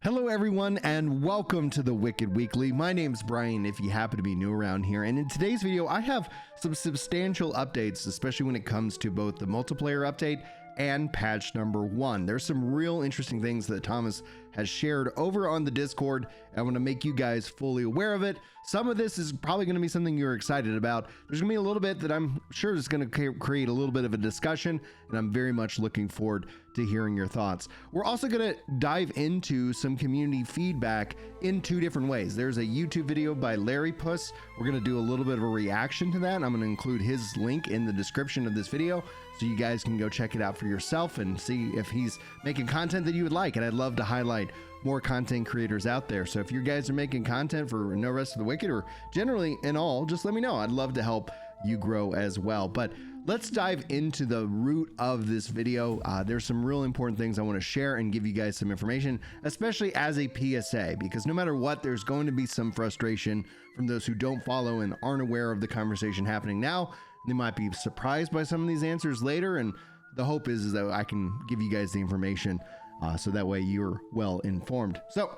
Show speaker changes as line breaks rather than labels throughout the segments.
Hello everyone and welcome to the Wicked Weekly. My name's Brian if you happen to be new around here, and in today's video I have some substantial updates, especially when it comes to both the multiplayer update and patch number 1. There's some real interesting things that Thomas has shared over on the Discord, and I want to make you guys fully aware of it. Some of this is probably going to be something you're excited about. There's going to be a little bit that I'm sure is going to create a little bit of a discussion, and I'm very much looking forward to hearing your thoughts. We're also going to dive into some community feedback in two different ways. There's a YouTube video by Larry Puss. We're going to do a little bit of a reaction to that, and I'm going to include his link in the description of this video so you guys can go check it out for yourself and see if he's making content that you would like. And I'd love to highlight more content creators out there. So if you guys are making content for No Rest of the Wicked or generally in all, just let me know. I'd love to help you grow as well. But let's dive into the root of this video. There's some real important things I want to share and give you guys some information, especially as a PSA, because no matter what, there's going to be some frustration from those who don't follow and aren't aware of the conversation happening now. They might be surprised by some of these answers later, and the hope is that I can give you guys the information so that way you're well informed. So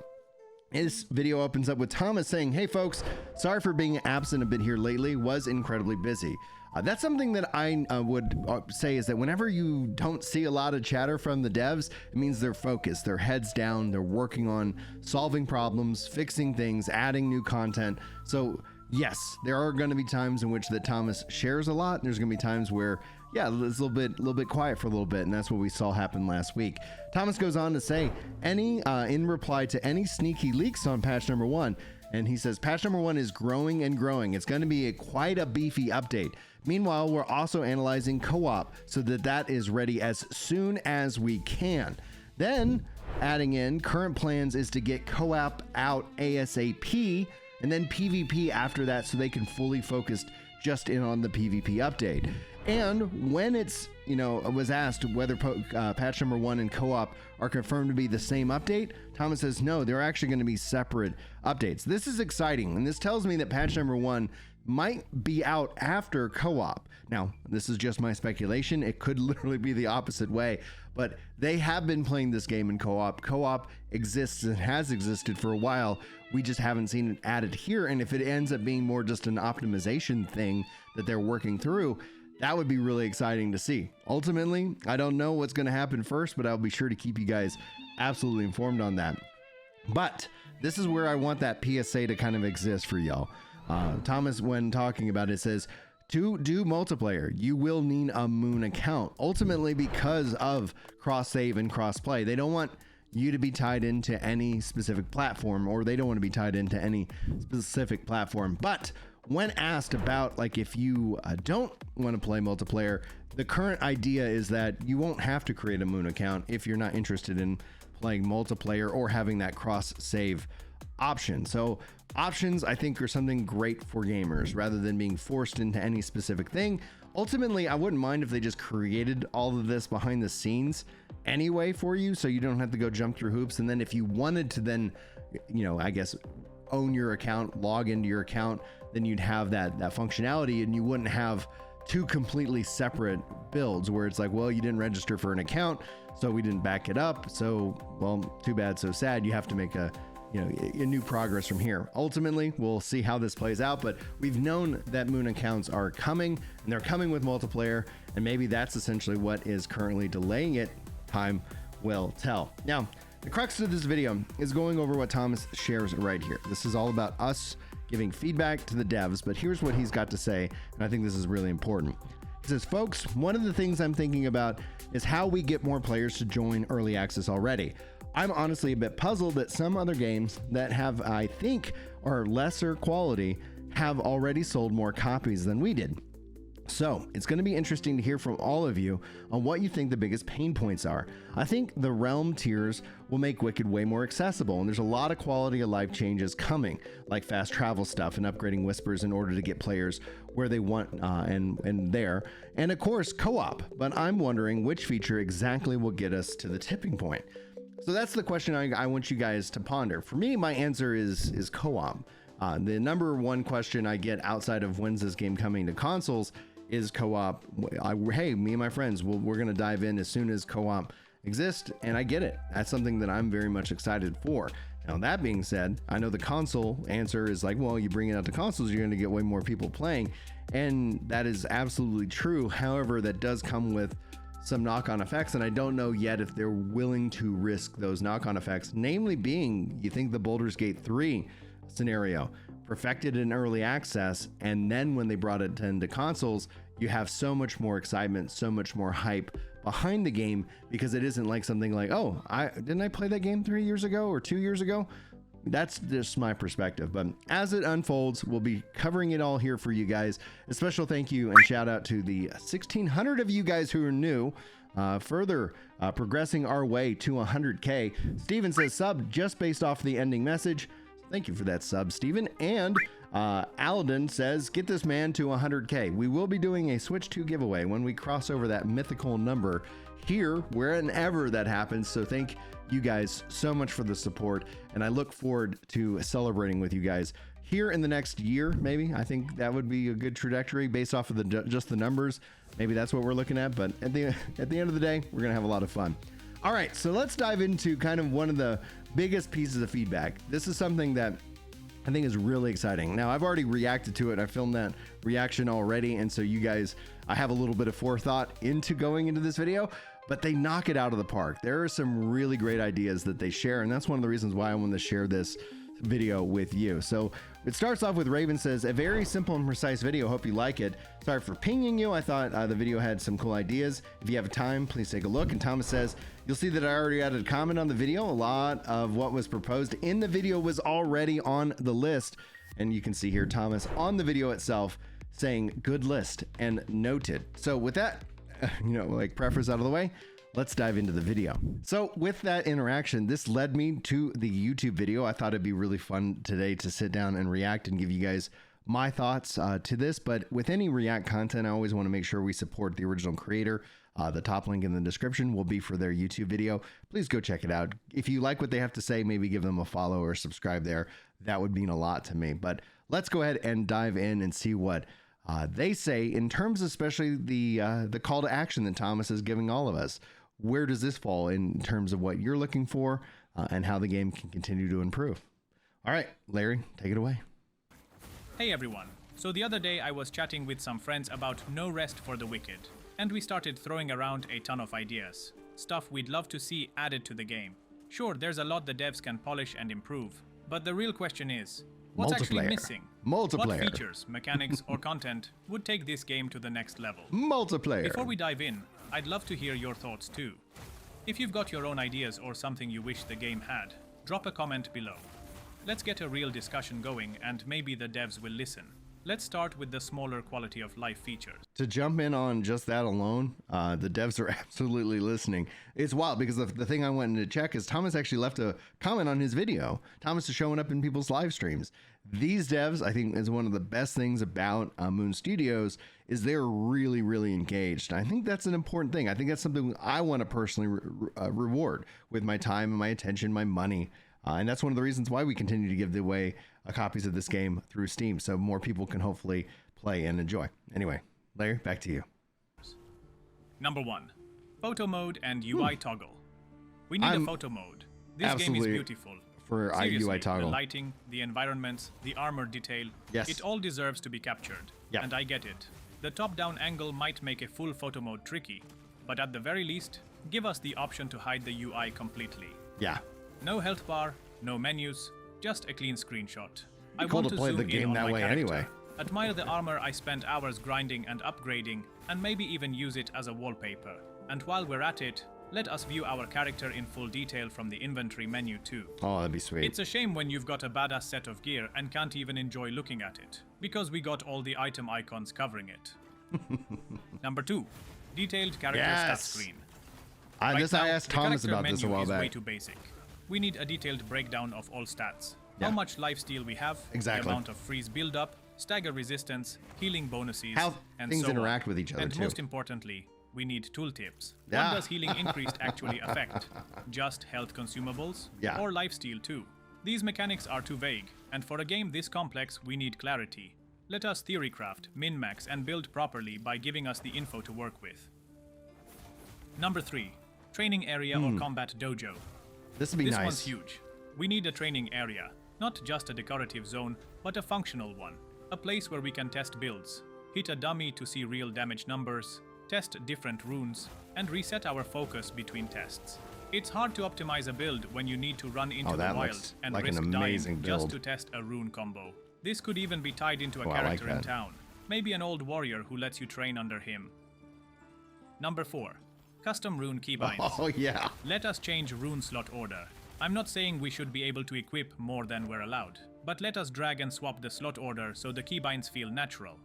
this video opens up with Thomas saying, "Hey folks, sorry for being absent a bit here lately, was incredibly busy." That's something that I would say is that whenever you don't see a lot of chatter from the devs, it means they're focused, their heads down, they're working on solving problems, fixing things, adding new content. So yes, there are going to be times in which that Thomas shares a lot. There's going to be times where, yeah, it's a little bit quiet for a little bit, and that's what we saw happen last week. Thomas goes on to say, in reply to any sneaky leaks on patch number 1, and he says, patch number 1 is growing and growing. It's going to be quite a beefy update. Meanwhile, we're also analyzing co-op so that is ready as soon as we can. Then, adding in, current plans is to get co-op out ASAP, and then PvP after that so they can fully focus just in on the PvP update. And when it's, was asked whether patch number 1 and co-op are confirmed to be the same update, Thomas says no, they're actually going to be separate updates. This is exciting, and this tells me that patch number 1 might be out after co-op. Now, this is just my speculation. It could literally be the opposite way, but they have been playing this game in co-op. Co-op exists and has existed for a while. We just haven't seen it added here. And if it ends up being more just an optimization thing that they're working through, that would be really exciting to see. Ultimately, I don't know what's going to happen first, but I'll be sure to keep you guys absolutely informed on that. But this is where I want that PSA to kind of exist for y'all. Thomas, when talking about it, says, to do multiplayer, you will need a Moon account, ultimately because of cross save and cross play. They don't want you to be tied into any specific platform, or they don't want to be tied into any specific platform. But when asked about, like, if you don't want to play multiplayer, the current idea is that you won't have to create a Moon account if you're not interested in playing multiplayer or having that cross save option. So options, I think, are something great for gamers rather than being forced into any specific thing. Ultimately, I wouldn't mind if they just created all of this behind the scenes anyway for you, so you don't have to go jump through hoops. And then if you wanted to then, I guess, own your account, log into your account, then you'd have that functionality, and you wouldn't have two completely separate builds where it's like, well, you didn't register for an account, so we didn't back it up. So, well, too bad, so sad. You have to make a new progress from here. Ultimately, we'll see how this plays out, but we've known that Moon accounts are coming, and they're coming with multiplayer, and maybe that's essentially what is currently delaying it. Time will tell. Now, the crux of this video is going over what Thomas shares right here. This is all about us giving feedback to the devs, but here's what he's got to say, and I think this is really important. He says, folks, one of the things I'm thinking about is how we get more players to join early access already. I'm honestly a bit puzzled that some other games that have, I think, are lesser quality have already sold more copies than we did. So it's going to be interesting to hear from all of you on what you think the biggest pain points are. I think the realm tiers will make Wicked way more accessible, and there's a lot of quality of life changes coming, like fast travel stuff and upgrading whispers in order to get players where they want and there. And of course, co-op, but I'm wondering which feature exactly will get us to the tipping point. So that's the question I want you guys to ponder. For me, my answer is co-op. The number one question I get outside of when's this game coming to consoles is co-op. Hey, me and my friends, we're going to dive in as soon as co-op exist, and I get it. That's something that I'm very much excited for. Now, that being said, I know the console answer is like, well, you bring it out to consoles, you're going to get way more people playing, and that is absolutely true. However, that does come with some knock-on effects, and I don't know yet if they're willing to risk those knock-on effects, namely being, you think the Baldur's Gate 3 scenario, perfected in early access, and then when they brought it into consoles, you have so much more excitement, so much more hype behind the game, because it isn't like something like, oh, didn't I play that game 3 years ago or 2 years ago? That's just my perspective, but as it unfolds, we'll be covering it all here for you guys. A special thank you and shout out to the 1,600 of you guys who are new, further progressing our way to 100K. Steven says sub just based off the ending message. Thank you for that sub, Steven. And Aladdin says, get this man to 100K. We will be doing a Switch 2 giveaway when we cross over that mythical number here, wherever that happens. So thank you guys so much for the support, and I look forward to celebrating with you guys here in the next year. Maybe I think that would be a good trajectory based off of just the numbers. Maybe that's what we're looking at, but at the end of the day, we're gonna have a lot of fun. All right, so let's dive into kind of one of the biggest pieces of feedback. This is something that I think is really exciting. Now, I've already reacted to it. I filmed that reaction already, and so you guys, I have a little bit of forethought into going into this video, but they knock it out of the park. There are some really great ideas that they share, and that's one of the reasons why I wanted to share this video with you. So it starts off with Raven says, a very simple and precise video. Hope you like it. Sorry for pinging you. I thought the video had some cool ideas. If you have time, please take a look. And Thomas says, you'll see that I already added a comment on the video. A lot of what was proposed in the video was already on the list. And you can see here Thomas on the video itself saying good list and noted. So with that, like preface out of the way, let's dive into the video. So with that interaction, this led me to the YouTube video. I thought it'd be really fun today to sit down and react and give you guys my thoughts to this. But with any React content, I always want to make sure we support the original creator. The top link in the description will be for their YouTube video. Please go check it out. If you like what they have to say, maybe give them a follow or subscribe there. That would mean a lot to me. But let's go ahead and dive in and see what they say in terms, especially the call to action that Thomas is giving all of us. Where does this fall in terms of what you're looking for and how the game can continue to improve? All right, Larry, take it away.
Hey everyone. So the other day I was chatting with some friends about No Rest for the Wicked, and we started throwing around a ton of ideas. Stuff we'd love to see added to the game. Sure, there's a lot the devs can polish and improve, but the real question is, what's actually missing?
Multiplayer.
What features, mechanics, or content would take this game to the next level?
Multiplayer.
Before we dive in, I'd love to hear your thoughts too. If you've got your own ideas or something you wish the game had, drop a comment below. Let's get a real discussion going, and maybe the devs will listen. Let's start with the smaller quality of life features.
To jump in on just that alone, the devs are absolutely listening. It's wild because the thing I went in to check is Thomas actually left a comment on his video. Thomas is showing up in people's live streams. These devs, I think, is one of the best things about Moon Studios is they're really, really engaged. I think that's an important thing. I think that's something I want to personally reward with my time and my attention, my money. And that's one of the reasons why we continue to give away copies of this game through Steam, so more people can hopefully play and enjoy. Anyway, Larry, back to you.
Number 1, photo mode and UI toggle. We need a photo mode. This game is beautiful.
For
Seriously,
UI toggle.
The lighting, the environments, the armor detail,
yes.
It all deserves to be captured.
Yeah.
And I get it. The top-down angle might make a full photo mode tricky, but at the very least, give us the option to hide the UI completely.
Yeah.
No health bar, no menus, just a clean screenshot. I
Cool
want
to
to
play
zoom
the game
in
that
on my
way
character,
anyway.
admire the armor I spent hours grinding and upgrading, and maybe even use it as a wallpaper. And while we're at it, let us view our character in full detail from the inventory menu too.
Oh, that'd be sweet.
It's a shame when you've got a badass set of gear and can't even enjoy looking at it, because we got all the item icons covering it. Number 2, detailed character stat screen.
I asked Thomas about this a while back.
Way too basic. We need a detailed breakdown of all stats. How much lifesteal we have,
exactly.
The amount of freeze buildup, stagger resistance, healing bonuses,
how
and
things
so
interact
on.
with each other
and
too.
Most importantly, we need tooltips. What does healing increased actually affect? Just health consumables? Or lifesteal too? These mechanics are too vague, and for a game this complex, we need clarity. Let us theorycraft, min-max, and build properly by giving us the info to work with. Number 3. training area or combat dojo.
This would be
This
nice.
one's huge. We need a training area, not just a decorative zone, but a functional one. A place where we can test builds, hit a dummy to see real damage numbers, test different runes, and reset our focus between tests. It's hard to optimize a build when you need to run into the
that
wild
looks
and
like an
risk
amazing
dying
build.
just to test a rune combo. This could even be tied into a
Oh, I like
character in
that.
town. Maybe an old warrior who lets you train under him. Number 4. Custom rune keybinds.
Oh, yeah.
Let us change rune slot order. I'm not saying we should be able to equip more than we're allowed, but let us drag and swap the slot order so the keybinds feel natural.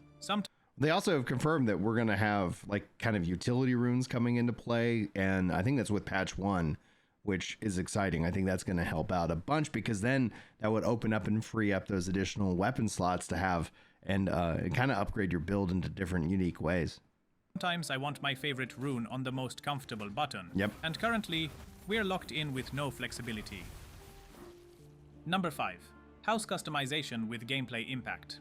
They also have confirmed that we're going to have like kind of utility runes coming into play. And I think that's with patch 1, which is exciting. I think that's going to help out a bunch because then that would open up and free up those additional weapon slots to have and kind of upgrade your build into different unique ways.
Sometimes I want my favorite rune on the most comfortable button.
Yep.
And currently, we're locked in with no flexibility. Number 5. House customization with gameplay impact.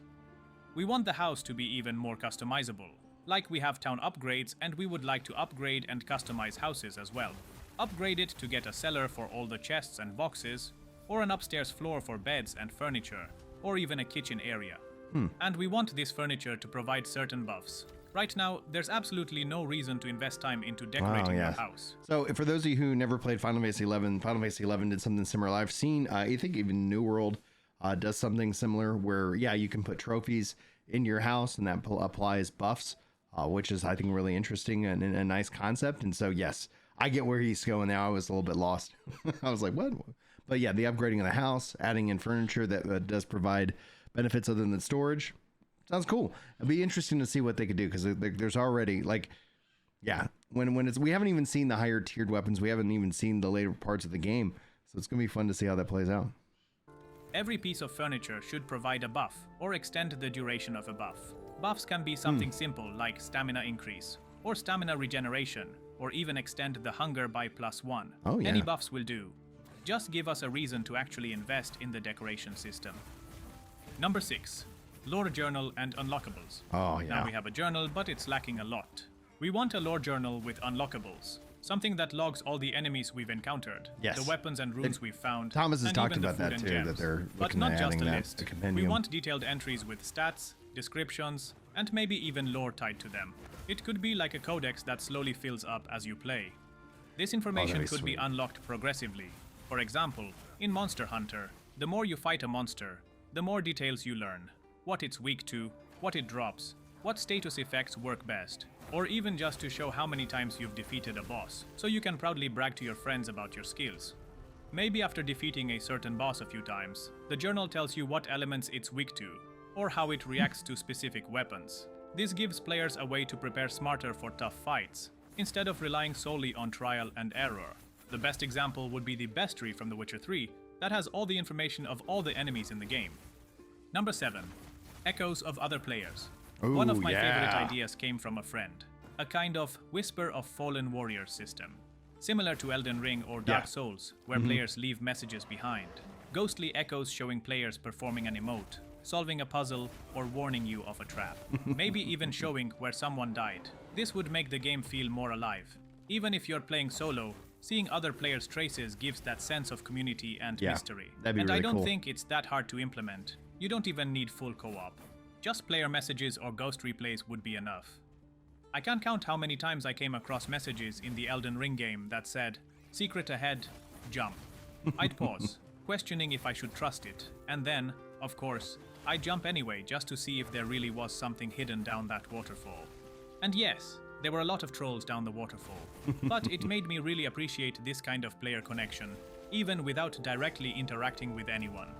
We want the house to be even more customizable. Like we have town upgrades, and we would like to upgrade and customize houses as well. Upgrade it to get a cellar for all the chests and boxes, or an upstairs floor for beds and furniture, or even a kitchen area. And we want this furniture to provide certain buffs. Right now, there's absolutely no reason to invest time into decorating your house.
So for those of you who never played Final Fantasy 11, Final Fantasy 11 did something similar. I've seen, I think even New World does something similar where, yeah, you can put trophies in your house and that applies buffs, which is, I think, really interesting and a nice concept. And so, yes, I get where he's going now. I was a little bit lost. I was like, what? But yeah, the upgrading of the house, adding in furniture that does provide benefits other than storage. Sounds cool. It'd be interesting to see what they could do because there's already like, yeah, when it's we haven't even seen the higher tiered weapons. We haven't even seen the later parts of the game. So it's gonna be fun to see how that plays out.
Every piece of furniture should provide a buff or extend the duration of a buff. Buffs can be something simple like stamina increase or stamina regeneration or even extend the hunger by +1.
Oh, yeah.
Any buffs will do. Just give us a reason to actually invest in the decoration system. Number 6. Lore journal and unlockables.
Oh, yeah.
Now we have a journal, but it's lacking a lot. We want a lore journal with unlockables. Something that logs all the enemies we've encountered,
Yes.
the weapons and runes we've found,
Thomas has
and
talked
even the
about
food
that
and
too,
gems.
that they're
But
looking
not
at
just
adding
a
that
list.
to
We
compendium.
want detailed entries with stats, descriptions, and maybe even lore tied to them. It could be like a codex that slowly fills up as you play. This information
be
could be
sweet.
unlocked progressively. For example, in Monster Hunter, the more you fight a monster, the more details you learn. What it's weak to, what it drops, what status effects work best, or even just to show how many times you've defeated a boss, so you can proudly brag to your friends about your skills. Maybe after defeating a certain boss a few times, the journal tells you what elements it's weak to, or how it reacts to specific weapons. This gives players a way to prepare smarter for tough fights, instead of relying solely on trial and error. The best example would be the bestiary from The Witcher 3, that has all the information of all the enemies in the game. Number 7. Echoes of other players.
Ooh,
One of my favorite
yeah.
ideas came from a friend. A kind of Whisper of Fallen Warriors system. Similar to Elden Ring or Dark
Yeah.
Souls, where players leave messages behind. Ghostly echoes showing players performing an emote, solving a puzzle, or warning you of a trap. Maybe even showing where someone died. This would make the game feel more alive. Even if you're playing solo, seeing other players' traces gives that sense of community and
Yeah,
mystery.
that'd be
And
really
I don't
cool.
think it's that hard to implement. You don't even need full co-op. Just player messages or ghost replays would be enough. I can't count how many times I came across messages in the Elden Ring game that said, "Secret ahead, jump." I'd pause, questioning if I should trust it, and then, of course, I'd jump anyway just to see if there really was something hidden down that waterfall. And yes, there were a lot of trolls down the waterfall, but it made me really appreciate this kind of player connection, even without directly interacting with anyone.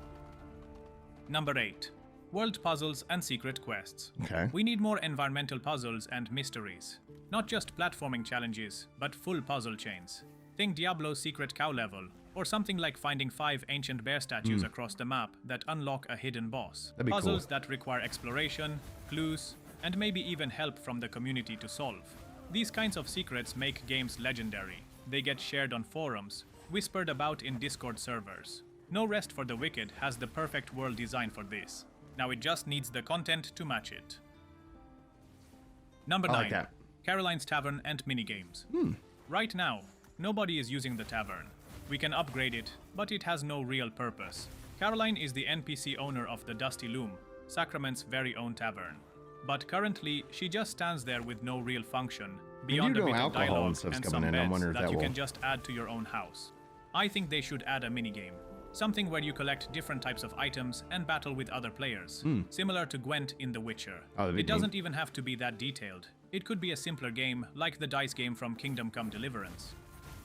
Number 8. World puzzles and secret quests.
Okay.
We need more environmental puzzles and mysteries. Not just platforming challenges, but full puzzle chains. Think Diablo's secret cow level, or something like finding 5 ancient bear statues across the map that unlock a hidden boss.
That'd be cool.
Puzzles that require exploration, clues, and maybe even help from the community to solve. These kinds of secrets make games legendary. They get shared on forums, whispered about in Discord servers. No Rest for the Wicked has the perfect world design for this. Now it just needs the content to match it. Number 9.
I like that.
Caroline's Tavern and minigames. Right now, nobody is using the tavern. We can upgrade it, but it has no real purpose. Caroline is the NPC owner of the Dusty Loom, Sacrament's very own tavern. But currently, she just stands there with no real function, beyond a bit of dialogue and some beds that you can just add to your own house. I think they should add a minigame. Something where you collect different types of items and battle with other players, similar to Gwent in The Witcher. It doesn't even have to be that detailed. It could be a simpler game, like the dice game from Kingdom Come Deliverance.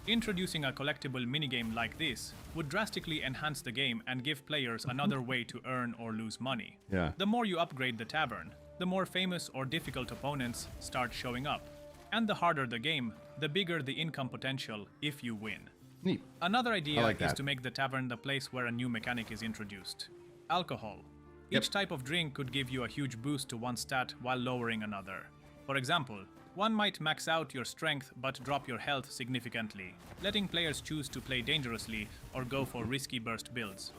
Introducing a collectible minigame like this would drastically enhance the game and give players another way to earn or lose money. The more you upgrade the tavern, the more famous or difficult opponents start showing up. And the harder the game, the bigger the income potential if you win.
Neat.
Another idea is to make the tavern the place where a new mechanic is introduced. Alcohol. Each type of drink could give you a huge boost to one stat while lowering another. For example, one might max out your strength but drop your health significantly, letting players choose to play dangerously or go for risky burst builds.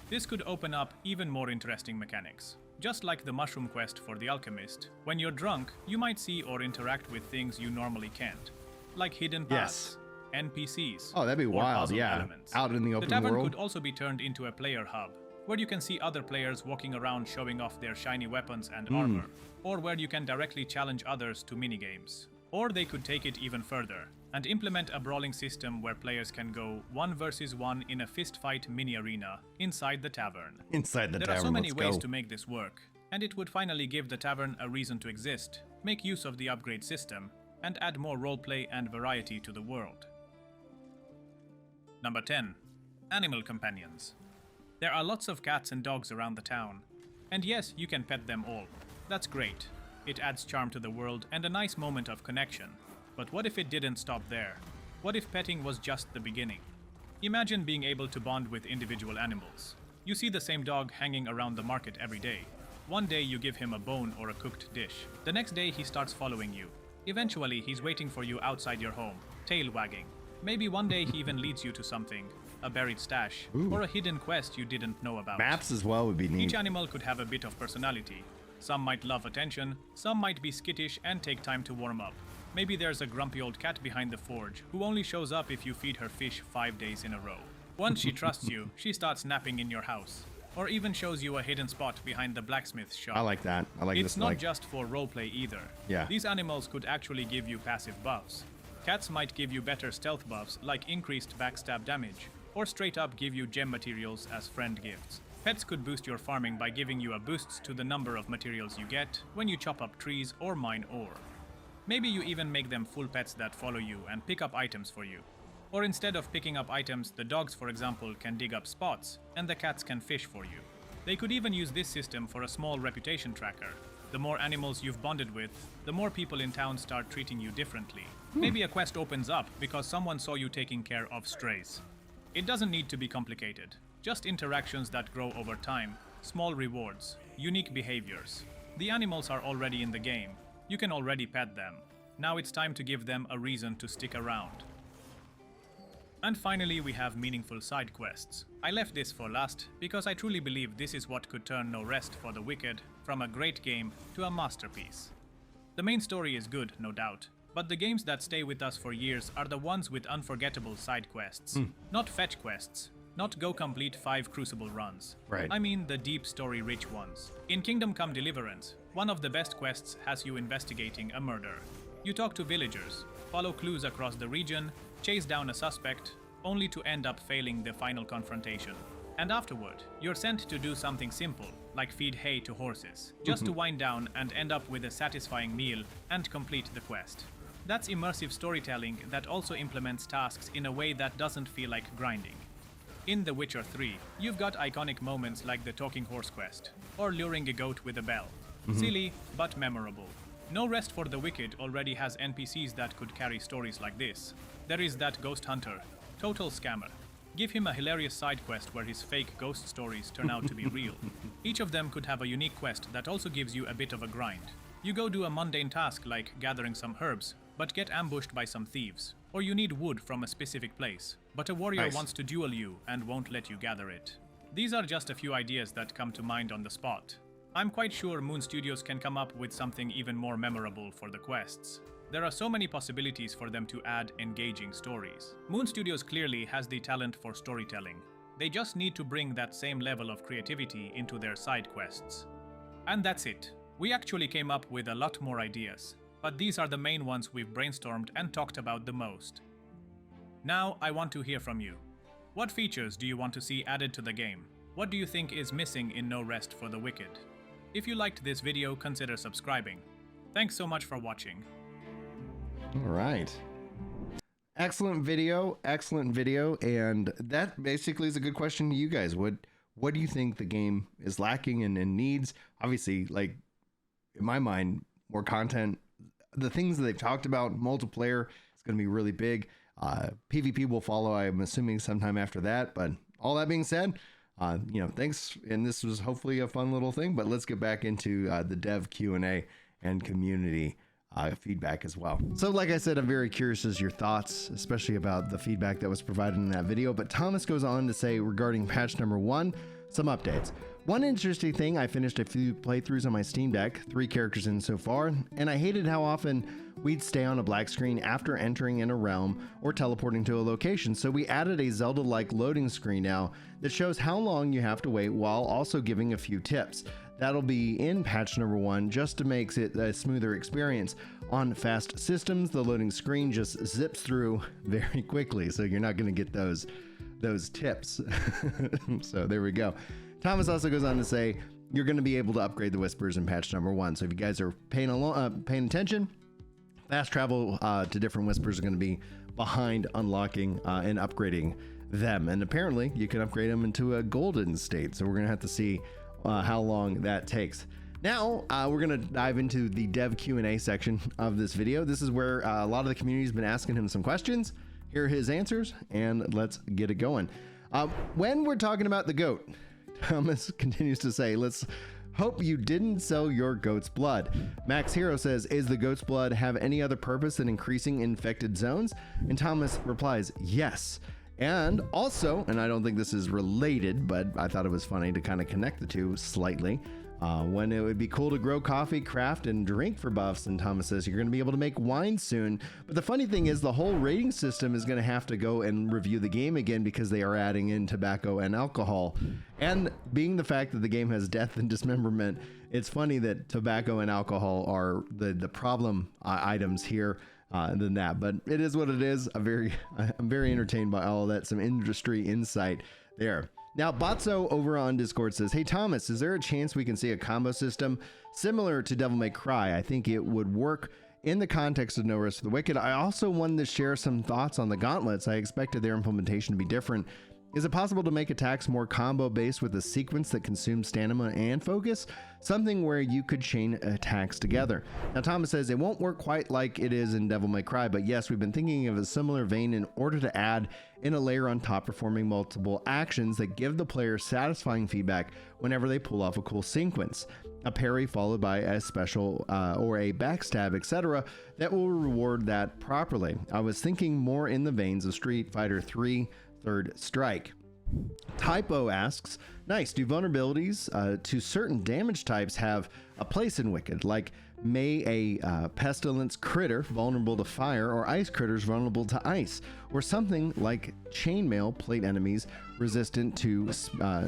This could open up even more interesting mechanics. Just like the mushroom quest for the alchemist, when you're drunk, you might see or interact with things you normally can't, like hidden paths, NPCs.
Oh, that'd be wild,
elements.
Out in the open world.
The tavern could also be turned into a player hub, where you can see other players walking around showing off their shiny weapons and armor, or where you can directly challenge others to minigames. Or they could take it even further and implement a brawling system where players can go 1 versus 1 in a fistfight mini-arena inside the tavern. There are so many ways to make this work, and it would finally give the tavern a reason to exist, make use of the upgrade system, and add more roleplay and variety to the world. Number 10. Animal companions. There are lots of cats and dogs around the town, and yes, you can pet them all. That's great. It adds charm to the world and a nice moment of connection. But what if it didn't stop there? What if petting was just the beginning? Imagine being able to bond with individual animals. You see the same dog hanging around the market every day. One day you give him a bone or a cooked dish. The next day he starts following you. Eventually he's waiting for you outside your home, tail wagging. Maybe one day he even leads you to something, a buried stash, or a hidden quest you didn't know about.
Maps as well would be neat.
Each animal could have a bit of personality. Some might love attention, some might be skittish and take time to warm up. Maybe there's a grumpy old cat behind the forge who only shows up if you feed her fish 5 days in a row. Once she trusts you, she starts napping in your house, or even shows you a hidden spot behind the blacksmith shop.
I like that. I like this.
It's not just for roleplay either.
Yeah.
These animals could actually give you passive buffs. Cats might give you better stealth buffs like increased backstab damage, or straight up give you gem materials as friend gifts. Pets could boost your farming by giving you a boost to the number of materials you get when you chop up trees or mine ore. Maybe you even make them full pets that follow you and pick up items for you. Or instead of picking up items, the dogs, for example, can dig up spots, and the cats can fish for you. They could even use this system for a small reputation tracker. The more animals you've bonded with, the more people in town start treating you differently. Maybe a quest opens up because someone saw you taking care of strays. It doesn't need to be complicated. Just interactions that grow over time, small rewards, unique behaviors. The animals are already in the game. You can already pet them. Now it's time to give them a reason to stick around. And finally, we have meaningful side quests. I left this for last because I truly believe this is what could turn No Rest for the Wicked from a great game to a masterpiece. The main story is good, no doubt, but the games that stay with us for years are the ones with unforgettable side quests. Not fetch quests, not go complete 5 Crucible runs. I mean the deep story-rich ones. In Kingdom Come Deliverance, one of the best quests has you investigating a murder. You talk to villagers, follow clues across the region, chase down a suspect, only to end up failing the final confrontation. And afterward, you're sent to do something simple, like feed hay to horses, just to wind down and end up with a satisfying meal and complete the quest. That's immersive storytelling that also implements tasks in a way that doesn't feel like grinding. In The Witcher 3, you've got iconic moments like the talking horse quest, or luring a goat with a bell. Silly, but memorable. No Rest for the Wicked already has NPCs that could carry stories like this. There is that ghost hunter, total scammer. Give him a hilarious side quest where his fake ghost stories turn out to be real. Each of them could have a unique quest that also gives you a bit of a grind. You go do a mundane task like gathering some herbs, but get ambushed by some thieves. Or you need wood from a specific place, but a warrior wants to duel you and won't let you gather it. These are just a few ideas that come to mind on the spot. I'm quite sure Moon Studios can come up with something even more memorable for the quests. There are so many possibilities for them to add engaging stories. Moon Studios clearly has the talent for storytelling. They just need to bring that same level of creativity into their side quests. And that's it. We actually came up with a lot more ideas, but these are the main ones we've brainstormed and talked about the most. Now I want to hear from you. What features do you want to see added to the game? What do you think is missing in No Rest for the Wicked? If you liked this video, consider subscribing. Thanks so much for watching.
All right. Excellent video, and that basically is a good question to you guys. What do you think the game is lacking and needs? Obviously, like, in my mind, more content. The things that they've talked about, multiplayer is going to be really big. PvP will follow, I'm assuming, sometime after that. But all that being said, thanks. And this was hopefully a fun little thing, but let's get back into the dev Q&A and community feedback as well. So like I said, I'm very curious as your thoughts, especially about the feedback that was provided in that video. But Thomas goes on to say regarding patch number 1, some updates. One interesting thing, I finished a few playthroughs on my Steam Deck, 3 characters in so far, and I hated how often we'd stay on a black screen after entering in a realm or teleporting to a location. So we added a Zelda-like loading screen now that shows how long you have to wait while also giving a few tips. That'll be in patch number 1 just to make it a smoother experience. On fast systems, the loading screen just zips through very quickly, so you're not going to get those tips. So there we go. Thomas also goes on to say you're going to be able to upgrade the whispers in patch number 1. So if you guys are paying attention, fast travel to different whispers are going to be behind unlocking and upgrading them. And apparently you can upgrade them into a golden state. So we're going to have to see how long that takes. Now we're going to dive into the dev Q&A section of this video. This is where a lot of the community has been asking him some questions. Here are his answers, and let's get it going. When we're talking about the goat, Thomas continues to say, let's hope you didn't sell your goat's blood. Max Hero says, is the goat's blood have any other purpose than increasing infected zones? And Thomas replies, yes. And also, and I don't think this is related, but I thought it was funny to kind of connect the two slightly, when it would be cool to grow coffee, craft, and drink for buffs. And Thomas says you're going to be able to make wine soon. But the funny thing is the whole rating system is going to have to go and review the game again because they are adding in tobacco and alcohol. And being the fact that the game has death and dismemberment, it's funny that tobacco and alcohol are the problem items here. Than that, but it is what it is. I'm very entertained by all of that. Some industry insight there. Now, Botso over on Discord says, hey Thomas, is there a chance we can see a combo system similar to Devil May Cry? I think it would work in the context of No Rest for the Wicked. I also wanted to share some thoughts on the gauntlets. I expected their implementation to be different. Is it possible to make attacks more combo based with a sequence that consumes stamina and focus? Something where you could chain attacks together. Now Thomas says it won't work quite like it is in Devil May Cry, but yes, we've been thinking of a similar vein in order to add in a layer on top performing multiple actions that give the player satisfying feedback whenever they pull off a cool sequence. A parry followed by a special or a backstab, etc. that will reward that properly. I was thinking more in the veins of Street Fighter 3 Third Strike. Typo asks, nice, do vulnerabilities to certain damage types have a place in Wicked? Like, may a pestilence critter vulnerable to fire, or ice critters vulnerable to ice, or something like chainmail plate enemies resistant to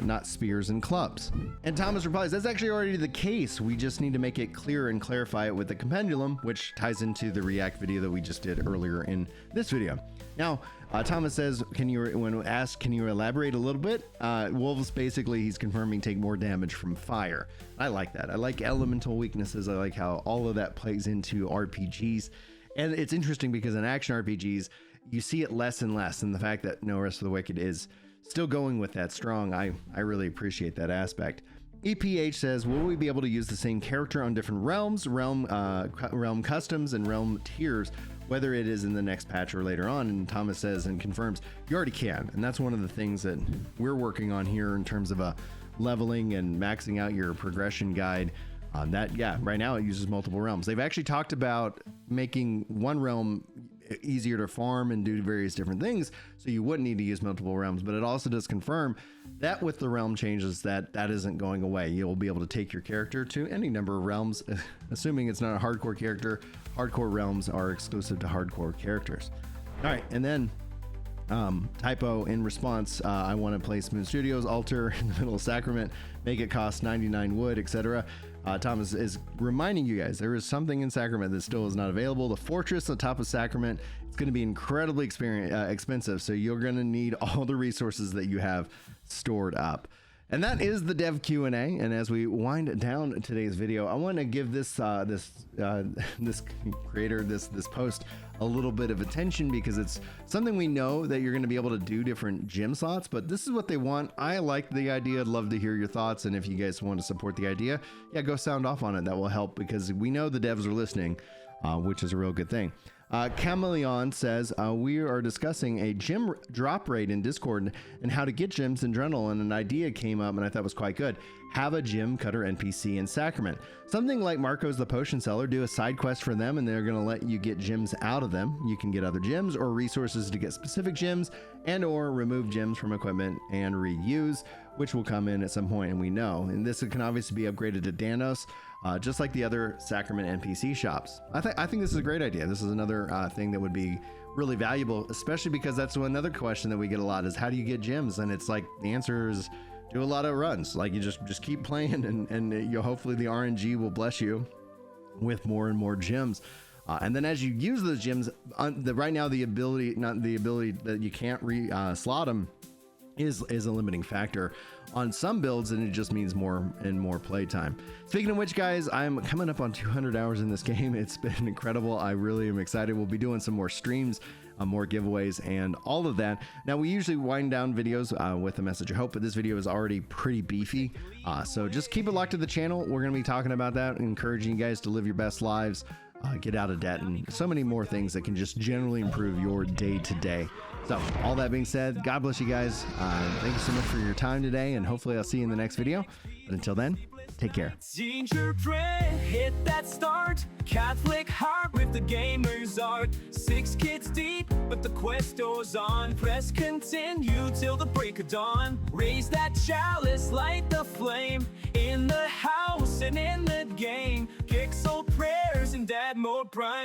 not spears and clubs? And Thomas replies, that's actually already the case. We just need to make it clear and clarify it with the compendium, which ties into the React video that we just did earlier in this video. Now, Thomas says, when asked, can you elaborate a little bit? Wolves, basically, he's confirming take more damage from fire. I like that. I like elemental weaknesses. I like how all of that plays into RPGs. And it's interesting because in action RPGs, you see it less and less. And the fact that No Rest for the Wicked is still going with that strong, I really appreciate that aspect. EPH says, will we be able to use the same character on different realms, realm customs, and realm tiers, whether it is in the next patch or later on? And Thomas says and confirms you already can. And that's one of the things that we're working on here in terms of leveling and maxing out your progression guide. Right now it uses multiple realms. They've actually talked about making one realm easier to farm and do various different things, so you wouldn't need to use multiple realms. But it also does confirm that with the realm changes that isn't going away. You'll be able to take your character to any number of realms, assuming it's not a hardcore character. Hardcore realms are exclusive to hardcore characters. All right, and then typo in response, I want to play Smooth Studios altar in the middle of Sacrament, make it cost 99 wood, etc. Thomas is reminding you guys there is something in Sacrament that still is not available. The fortress on top of Sacrament, it's going to be incredibly expensive, so you're going to need all the resources that you have stored up. And that is the dev Q&A. And as we wind down today's video, I want to give this creator, this post, a little bit of attention, because it's something we know that you're going to be able to do different gym slots, but this is what they want. I like the idea. I'd love to hear your thoughts, and if you guys want to support the idea, yeah, go sound off on it. That will help, because we know the devs are listening, which is a real good thing. Chameleon says, we are discussing a gym drop rate in Discord and how to get gyms in general, and an idea came up and I thought was quite good. Have a gym cutter NPC in Sacrament. Something like Marco's the Potion Seller. Do a side quest for them and they're going to let you get gyms out of them. You can get other gyms or resources to get specific gyms, and or remove gyms from equipment and reuse, which will come in at some point, and we know. And this can obviously be upgraded to Danos, just like the other Sacrament NPC shops. I think this is a great idea. This is another thing that would be really valuable, especially because that's another question that we get a lot, is how do you get gyms? And it's like, the answer is do a lot of runs. Like, you just keep playing, and you hopefully the RNG will bless you with more and more gyms. And then as you use those gyms, right now the ability that you can't slot them is a limiting factor on some builds, and it just means more and more playtime. Speaking of which, guys, I'm coming up on 200 hours in this game. It's been incredible. I really am excited. We'll be doing some more streams, more giveaways, and all of that. Now, we usually wind down videos with a message of hope, but this video is already pretty beefy, so just keep it locked to the channel. We're going to be talking about that, encouraging you guys to live your best lives, get out of debt, and so many more things that can just generally improve your day-to-day. So all that being said, God bless you guys. Thank you so much for your time today, and hopefully I'll see you in the next video. But until then, take care.
Gingerbread, hit that start. Catholic heart with the gamer's art. 6 kids deep, but the quest goes on. Press continue till the break of dawn. Raise that chalice, light the flame. In the house and in the game. Kick soul prayers and add more prime.